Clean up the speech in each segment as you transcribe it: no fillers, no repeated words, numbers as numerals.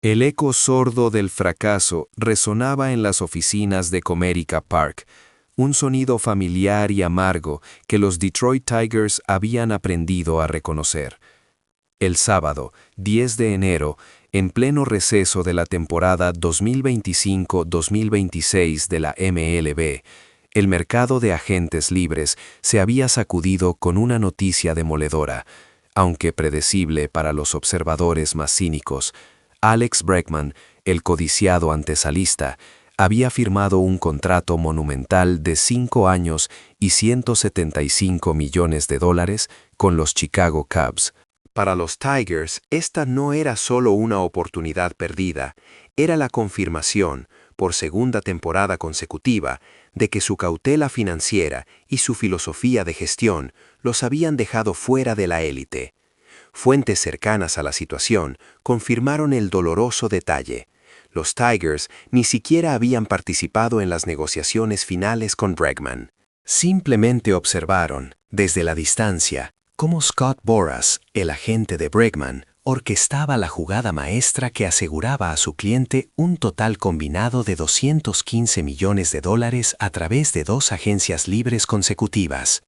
El eco sordo del fracaso resonaba en las oficinas de Comerica Park, un sonido familiar y amargo que los Detroit Tigers habían aprendido a reconocer. El sábado, 10 de enero, en pleno receso de la temporada 2025-2026 de la MLB, el mercado de agentes libres se había sacudido con una noticia demoledora, aunque predecible para los observadores más cínicos. Alex Bregman, el codiciado antesalista, había firmado un contrato monumental de 5 años y $175 millones con los Chicago Cubs. Para los Tigers, esta no era solo una oportunidad perdida, era la confirmación, por segunda temporada consecutiva, de que su cautela financiera y su filosofía de gestión los habían dejado fuera de la élite. Fuentes cercanas a la situación confirmaron el doloroso detalle. Los Tigers ni siquiera habían participado en las negociaciones finales con Bregman. Simplemente observaron, desde la distancia, cómo Scott Boras, el agente de Bregman, orquestaba la jugada maestra que aseguraba a su cliente un total combinado de $215 millones a través de 2 agencias libres consecutivas.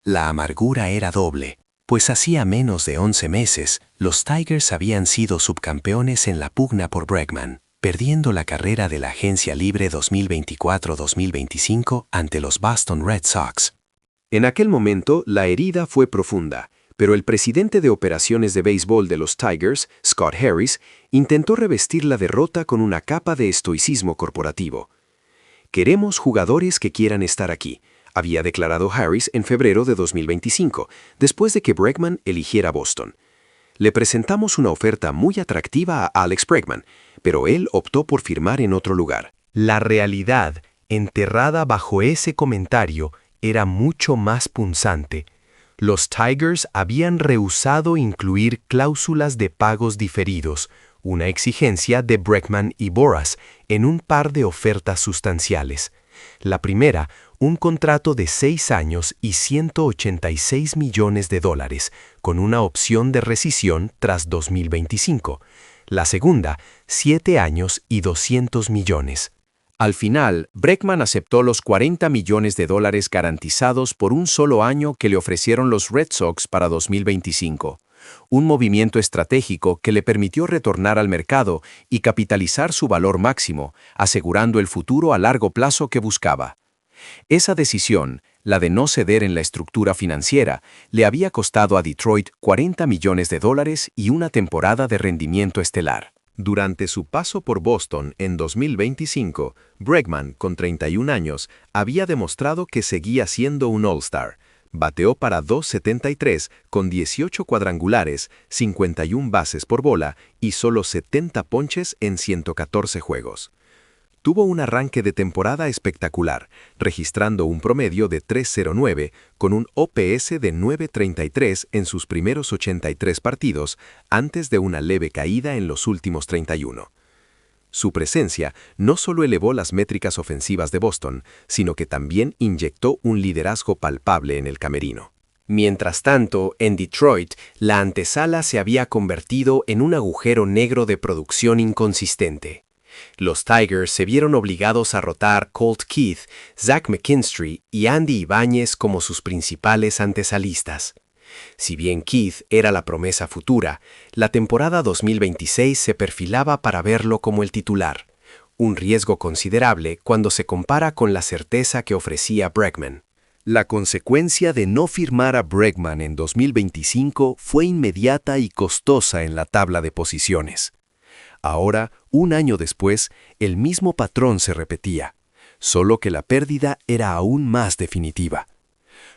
La amargura era doble, pues hacía menos de 11 meses, los Tigers habían sido subcampeones en la pugna por Bregman, perdiendo la carrera de la agencia libre 2024-2025 ante los Boston Red Sox. En aquel momento, la herida fue profunda, pero el presidente de operaciones de béisbol de los Tigers, Scott Harris, intentó revestir la derrota con una capa de estoicismo corporativo. «Queremos jugadores que quieran estar aquí», había declarado Harris en febrero de 2025, después de que Bregman eligiera Boston. «Le presentamos una oferta muy atractiva a Alex Bregman, pero él optó por firmar en otro lugar». La realidad, enterrada bajo ese comentario, era mucho más punzante. Los Tigers habían rehusado incluir cláusulas de pagos diferidos, una exigencia de Bregman y Boras, en un par de ofertas sustanciales. La primera, un contrato de 6 años y $186 millones, con una opción de rescisión tras 2025. La segunda, 7 años y $200 millones. Al final, Bregman aceptó los $40 millones garantizados por un solo año que le ofrecieron los Red Sox para 2025. Un movimiento estratégico que le permitió retornar al mercado y capitalizar su valor máximo, asegurando el futuro a largo plazo que buscaba. Esa decisión, la de no ceder en la estructura financiera, le había costado a Detroit $40 millones y una temporada de rendimiento estelar. Durante su paso por Boston en 2025, Bregman, con 31 años, había demostrado que seguía siendo un All-Star. Bateó para .273 con 18 cuadrangulares, 51 bases por bola y solo 70 ponches en 114 juegos. Tuvo un arranque de temporada espectacular, registrando un promedio de 3.09 con un OPS de 9.33 en sus primeros 83 partidos, antes de una leve caída en los últimos 31. Su presencia no solo elevó las métricas ofensivas de Boston, sino que también inyectó un liderazgo palpable en el camerino. Mientras tanto, en Detroit, la antesala se había convertido en un agujero negro de producción inconsistente. Los Tigers se vieron obligados a rotar Colt Keith, Zach McKinstry y Andy Ibáñez como sus principales antesalistas. Si bien Keith era la promesa futura, la temporada 2026 se perfilaba para verlo como el titular, un riesgo considerable cuando se compara con la certeza que ofrecía Bregman. La consecuencia de no firmar a Bregman en 2025 fue inmediata y costosa en la tabla de posiciones. Ahora, un año después, el mismo patrón se repetía, solo que la pérdida era aún más definitiva.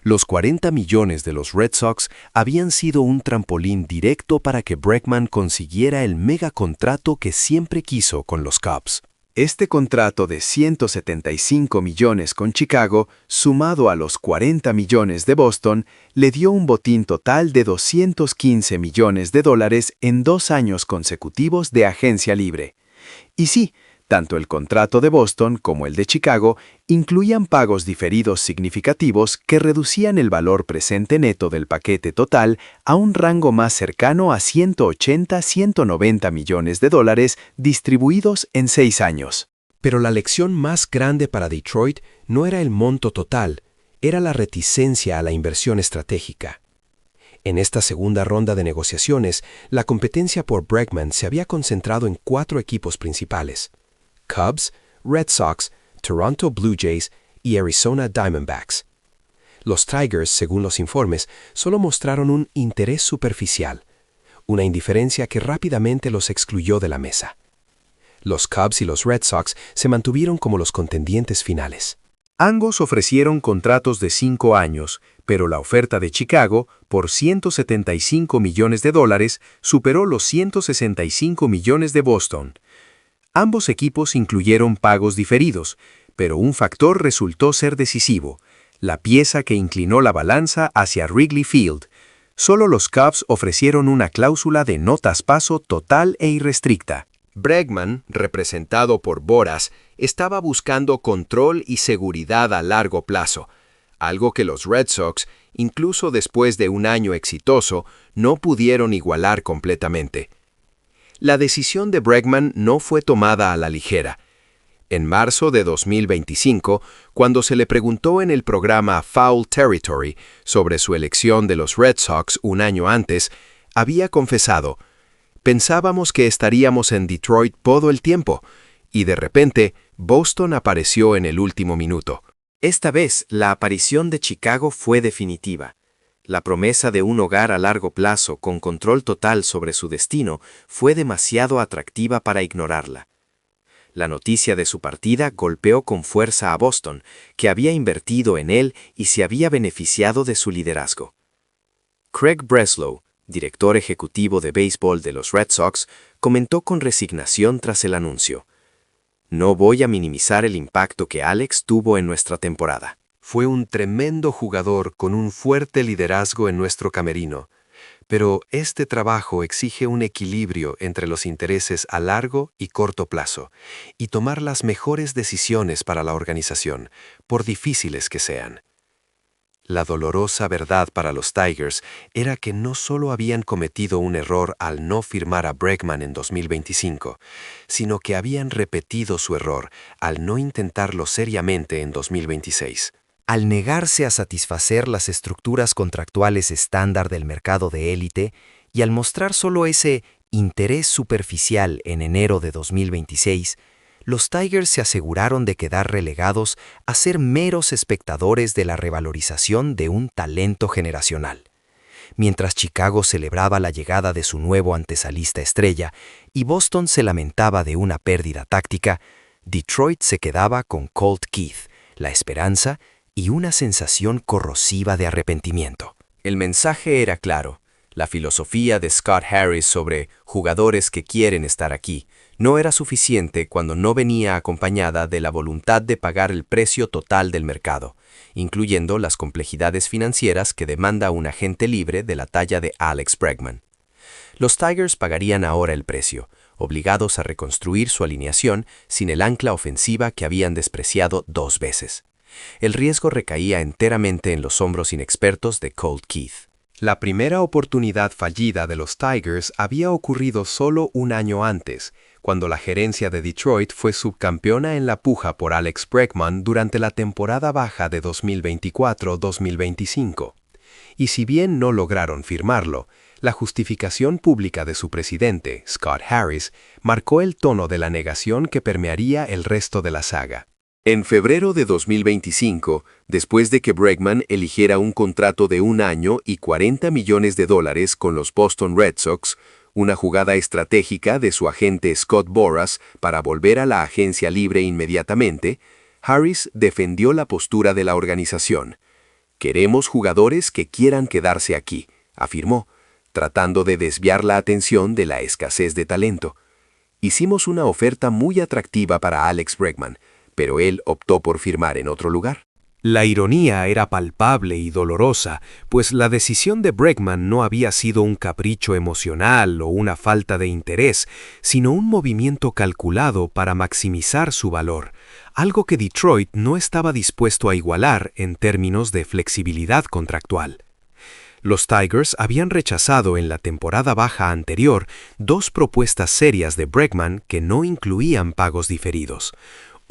Los $40 millones de los Red Sox habían sido un trampolín directo para que Bregman consiguiera el megacontrato que siempre quiso con los Cubs. Este contrato de $175 millones con Chicago, sumado a los $40 millones de Boston, le dio un botín total de $215 millones en 2 años consecutivos de agencia libre. Y sí, Tanto el contrato de Boston como el de Chicago incluían pagos diferidos significativos que reducían el valor presente neto del paquete total a un rango más cercano a 180-190 millones de dólares distribuidos en 6 años. Pero la lección más grande para Detroit no era el monto total, era la reticencia a la inversión estratégica. En esta segunda ronda de negociaciones, la competencia por Bregman se había concentrado en 4 equipos principales: Cubs, Red Sox, Toronto Blue Jays y Arizona Diamondbacks. Los Tigers, según los informes, solo mostraron un interés superficial, una indiferencia que rápidamente los excluyó de la mesa. Los Cubs y los Red Sox se mantuvieron como los contendientes finales. Ambos ofrecieron contratos de 5 años, pero la oferta de Chicago, por $175 millones, superó los $165 millones de Boston. Ambos equipos incluyeron pagos diferidos, pero un factor resultó ser decisivo: la pieza que inclinó la balanza hacia Wrigley Field. Solo los Cubs ofrecieron una cláusula de no traspaso total e irrestricta. Bregman, representado por Boras, estaba buscando control y seguridad a largo plazo, algo que los Red Sox, incluso después de un año exitoso, no pudieron igualar completamente. La decisión de Bregman no fue tomada a la ligera. En marzo de 2025, cuando se le preguntó en el programa Foul Territory sobre su elección de los Red Sox un año antes, había confesado: «Pensábamos que estaríamos en Detroit todo el tiempo, y de repente Boston apareció en el último minuto». Esta vez, la aparición de Chicago fue definitiva. La promesa de un hogar a largo plazo con control total sobre su destino fue demasiado atractiva para ignorarla. La noticia de su partida golpeó con fuerza a Boston, que había invertido en él y se había beneficiado de su liderazgo. Craig Breslow, director ejecutivo de béisbol de los Red Sox, comentó con resignación tras el anuncio: «No voy a minimizar el impacto que Alex tuvo en nuestra temporada. Fue un tremendo jugador con un fuerte liderazgo en nuestro camerino, pero este trabajo exige un equilibrio entre los intereses a largo y corto plazo y tomar las mejores decisiones para la organización, por difíciles que sean». La dolorosa verdad para los Tigers era que no solo habían cometido un error al no firmar a Bregman en 2025, sino que habían repetido su error al no intentarlo seriamente en 2026. Al negarse a satisfacer las estructuras contractuales estándar del mercado de élite y al mostrar solo ese interés superficial en enero de 2026, los Tigers se aseguraron de quedar relegados a ser meros espectadores de la revalorización de un talento generacional. Mientras Chicago celebraba la llegada de su nuevo antesalista estrella y Boston se lamentaba de una pérdida táctica, Detroit se quedaba con Colt Keith, la esperanza y una sensación corrosiva de arrepentimiento. El mensaje era claro. La filosofía de Scott Harris sobre jugadores que quieren estar aquí no era suficiente cuando no venía acompañada de la voluntad de pagar el precio total del mercado, incluyendo las complejidades financieras que demanda un agente libre de la talla de Alex Bregman. Los Tigers pagarían ahora el precio, obligados a reconstruir su alineación sin el ancla ofensiva que habían despreciado 2 veces. El riesgo recaía enteramente en los hombros inexpertos de Colt Keith. La primera oportunidad fallida de los Tigers había ocurrido solo un año antes, cuando la gerencia de Detroit fue subcampeona en la puja por Alex Bregman durante la temporada baja de 2024-2025. Y si bien no lograron firmarlo, la justificación pública de su presidente, Scott Harris, marcó el tono de la negación que permearía el resto de la saga. En febrero de 2025, después de que Bregman eligiera un contrato de 1 año y $40 millones con los Boston Red Sox, una jugada estratégica de su agente Scott Boras para volver a la agencia libre inmediatamente, Harris defendió la postura de la organización. «Queremos jugadores que quieran quedarse aquí», afirmó, tratando de desviar la atención de la escasez de talento. «Hicimos una oferta muy atractiva para Alex Bregman, pero él optó por firmar en otro lugar». La ironía era palpable y dolorosa, pues la decisión de Bregman no había sido un capricho emocional o una falta de interés, sino un movimiento calculado para maximizar su valor, algo que Detroit no estaba dispuesto a igualar en términos de flexibilidad contractual. Los Tigers habían rechazado en la temporada baja anterior 2 propuestas serias de Bregman que no incluían pagos diferidos.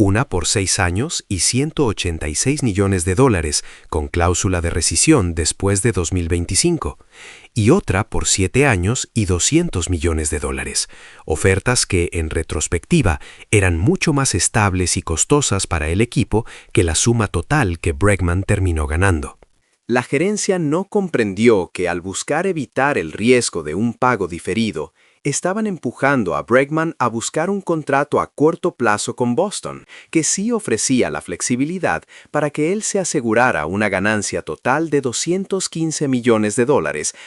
Una por 6 años y $186 millones, con cláusula de rescisión después de 2025, y otra por 7 años y $200 millones, ofertas que, en retrospectiva, eran mucho más estables y costosas para el equipo que la suma total que Bregman terminó ganando. La gerencia no comprendió que al buscar evitar el riesgo de un pago diferido, estaban empujando a Bregman a buscar un contrato a corto plazo con Boston, que sí ofrecía la flexibilidad para que él se asegurara una ganancia total de $215 millones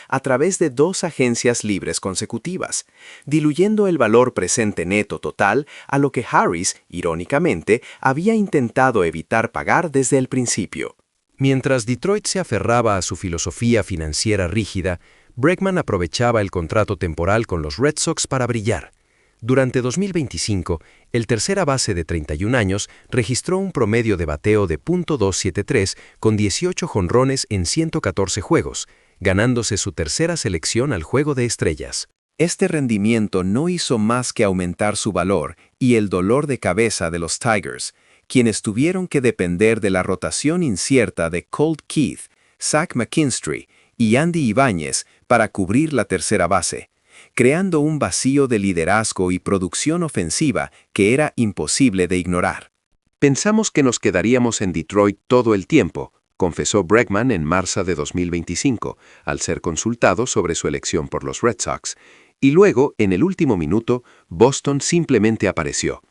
a través de 2 agencias libres consecutivas, diluyendo el valor presente neto total a lo que Harris, irónicamente, había intentado evitar pagar desde el principio. Mientras Detroit se aferraba a su filosofía financiera rígida, Bregman aprovechaba el contrato temporal con los Red Sox para brillar. Durante 2025, el tercera base de 31 años registró un promedio de bateo de .273 con 18 jonrones en 114 juegos, ganándose su tercera selección al Juego de Estrellas. Este rendimiento no hizo más que aumentar su valor y el dolor de cabeza de los Tigers, quienes tuvieron que depender de la rotación incierta de Colt Keith, Zach McKinstry y Andy Ibáñez para cubrir la tercera base, creando un vacío de liderazgo y producción ofensiva que era imposible de ignorar. Pensamos que nos quedaríamos en Detroit todo el tiempo, confesó Bregman en marzo de 2025, al ser consultado sobre su elección por los Red Sox, y luego, en el último minuto, Boston simplemente apareció.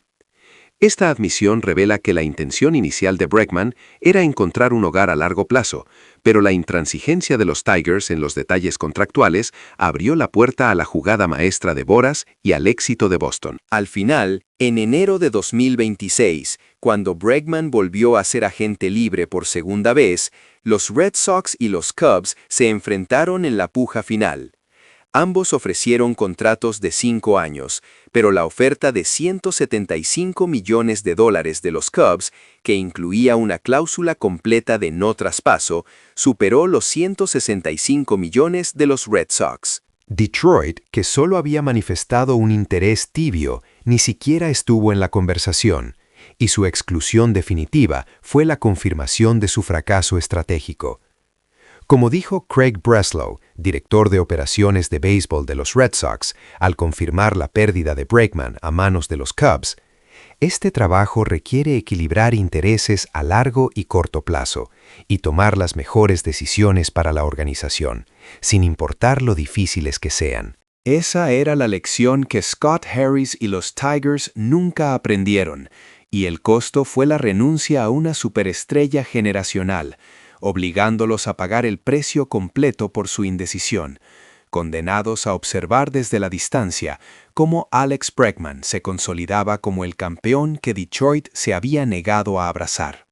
Esta admisión revela que la intención inicial de Bregman era encontrar un hogar a largo plazo, pero la intransigencia de los Tigers en los detalles contractuales abrió la puerta a la jugada maestra de Boras y al éxito de Boston. Al final, en enero de 2026, cuando Bregman volvió a ser agente libre por segunda vez, los Red Sox y los Cubs se enfrentaron en la puja final. Ambos ofrecieron contratos de 5 años, pero la oferta de $175 millones de los Cubs, que incluía una cláusula completa de no traspaso, superó los $165 millones de los Red Sox. Detroit, que solo había manifestado un interés tibio, ni siquiera estuvo en la conversación, y su exclusión definitiva fue la confirmación de su fracaso estratégico. Como dijo Craig Breslow, director de operaciones de béisbol de los Red Sox, al confirmar la pérdida de Bregman a manos de los Cubs, este trabajo requiere equilibrar intereses a largo y corto plazo y tomar las mejores decisiones para la organización, sin importar lo difíciles que sean. Esa era la lección que Scott Harris y los Tigers nunca aprendieron, y el costo fue la renuncia a una superestrella generacional, obligándolos a pagar el precio completo por su indecisión, condenados a observar desde la distancia cómo Alex Bregman se consolidaba como el campeón que Detroit se había negado a abrazar.